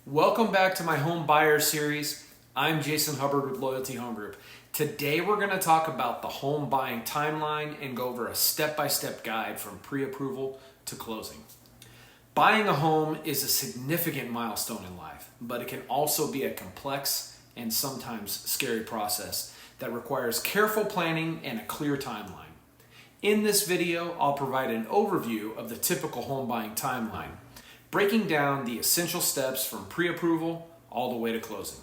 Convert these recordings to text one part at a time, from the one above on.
Welcome back to my home buyer series. I'm Jason Hubbard with Loyalty Home Group. Today we're going to talk about the home buying timeline and go over a step-by-step guide from pre-approval to closing. Buying a home is a significant milestone in life, but it can also be a complex and sometimes scary process that requires careful planning and a clear timeline. In this video, I'll provide an overview of the typical home buying timeline, breaking down the essential steps from pre-approval all the way to closing.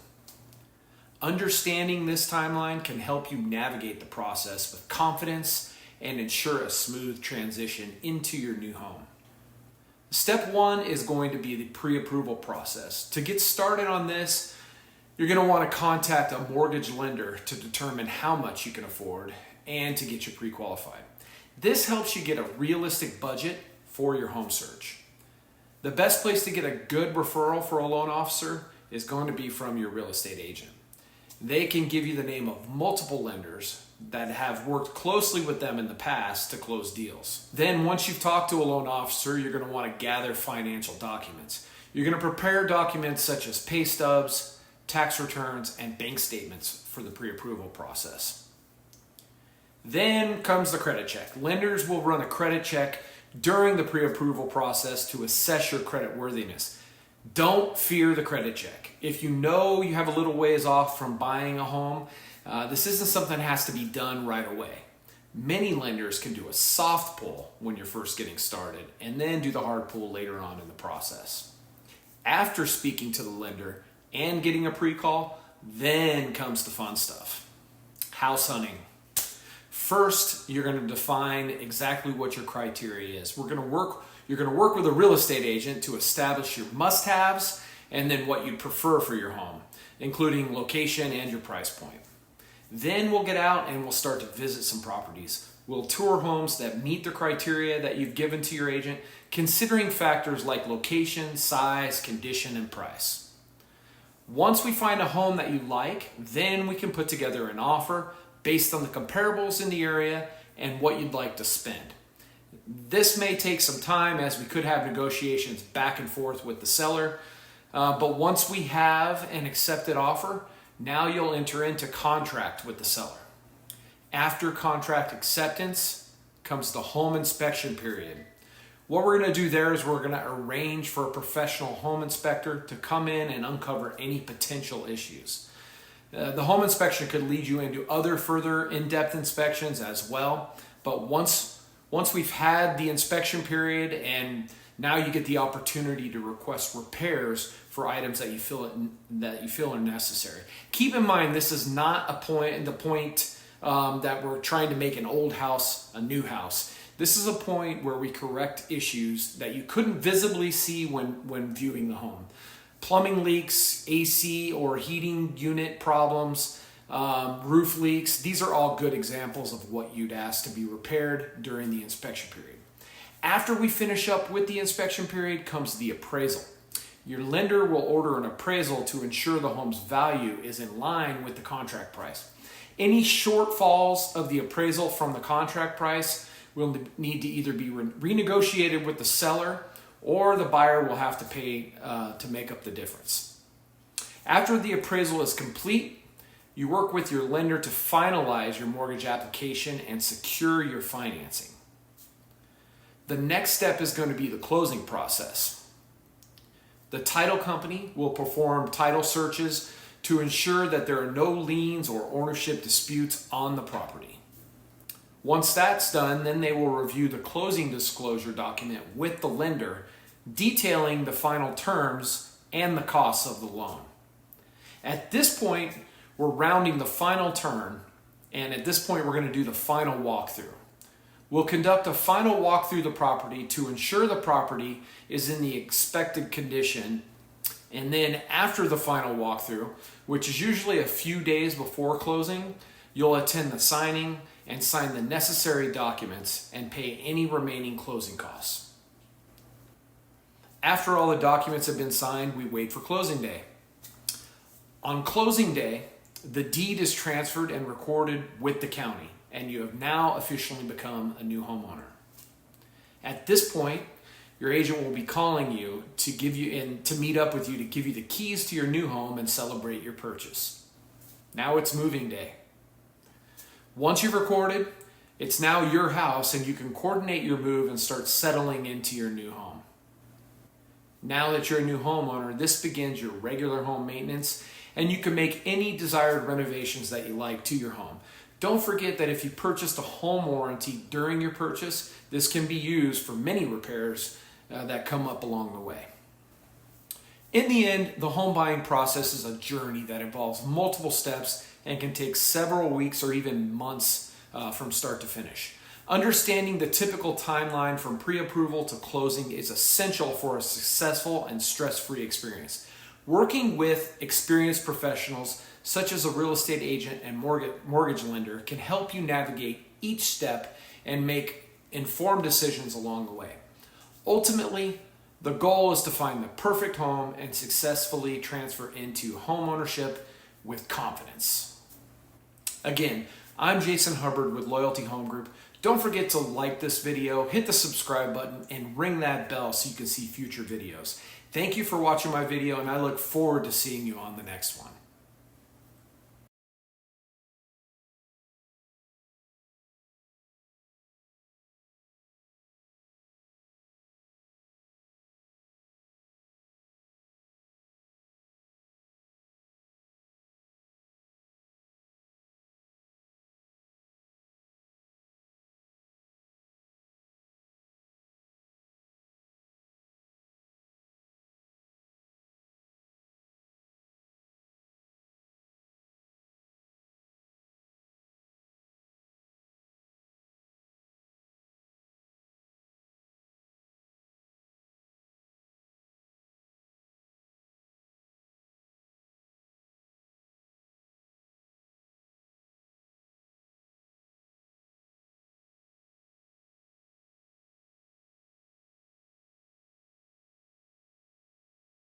Understanding this timeline can help you navigate the process with confidence and ensure a smooth transition into your new home. Step one is going to be the pre-approval process. To get started on this, you're going to want to contact a mortgage lender to determine how much you can afford and to get you pre-qualified. This helps you get a realistic budget for your home search. The best place to get a good referral for a loan officer is going to be from your real estate agent. They can give you the name of multiple lenders that have worked closely with them in the past to close deals. Then once you've talked to a loan officer, you're going to want to gather financial documents. You're going to prepare documents such as pay stubs, tax returns, and bank statements for the pre-approval process. Then comes the credit check. Lenders will run a credit check during the pre-approval process to assess your creditworthiness. Don't fear the credit check. If you know you have a little ways off from buying a home, this isn't something that has to be done right away. Many lenders can do a soft pull when you're first getting started and then do the hard pull later on in the process. After speaking to the lender and getting a pre-call, then comes the fun stuff. House hunting. First, you're going to define exactly what your criteria is. You're going to work with a real estate agent to establish your must-haves and then what you'd prefer for your home, including location and your price point. Then we'll get out and we'll start to visit some properties. We'll tour homes that meet the criteria that you've given to your agent, considering factors like location, size, condition, and price. Once we find a home that you like, then we can put together an offer based on the comparables in the area and what you'd like to spend. This may take some time as we could have negotiations back and forth with the seller, but once we have an accepted offer, now you'll enter into contract with the seller. After contract acceptance comes the home inspection period. What we're going to do there is we're going to arrange for a professional home inspector to come in and uncover any potential issues. The home inspection could lead you into other further in-depth inspections as well, but once we've had the inspection period and now you get the opportunity to request repairs for items that you feel are necessary. Keep in mind, this is not the point that we're trying to make an old house a new house. This is a point where we correct issues that you couldn't visibly see when viewing the home. Plumbing leaks, AC or heating unit problems, roof leaks. These are all good examples of what you'd ask to be repaired during the inspection period. After we finish up with the inspection period comes the appraisal. Your lender will order an appraisal to ensure the home's value is in line with the contract price. Any shortfalls of the appraisal from the contract price will need to either be renegotiated with the seller or the buyer will have to pay to make up the difference. After the appraisal is complete, you work with your lender to finalize your mortgage application and secure your financing. The next step is going to be the closing process. The title company will perform title searches to ensure that there are no liens or ownership disputes on the property. Once that's done, then they will review the closing disclosure document with the lender, detailing the final terms and the costs of the loan. At this point, we're rounding the final turn, and at this point, we're going to do the final walkthrough. We'll conduct a final walk through the property to ensure the property is in the expected condition, and then after the final walkthrough, which is usually a few days before closing, you'll attend the signing and sign the necessary documents and pay any remaining closing costs. After all the documents have been signed, we wait for closing day. On closing day, the deed is transferred and recorded with the county, and you have now officially become a new homeowner. At this point, your agent will be calling you to give you to meet up with you to give you the keys to your new home and celebrate your purchase. Now it's moving day. Once you've recorded, it's now your house and you can coordinate your move and start settling into your new home. Now that you're a new homeowner, this begins your regular home maintenance, and you can make any desired renovations that you like to your home. Don't forget that if you purchased a home warranty during your purchase, this can be used for many repairs that come up along the way. In the end, the home buying process is a journey that involves multiple steps and can take several weeks or even months from start to finish. Understanding the typical timeline from pre-approval to closing is essential for a successful and stress-free experience. Working with experienced professionals such as a real estate agent and mortgage lender can help you navigate each step and make informed decisions along the way. Ultimately, the goal is to find the perfect home and successfully transfer into homeownership with confidence. Again, I'm Jason Hubbard with Loyalty Home Group. Don't forget to like this video, hit the subscribe button, and ring that bell so you can see future videos. Thank you for watching my video, and I look forward to seeing you on the next one.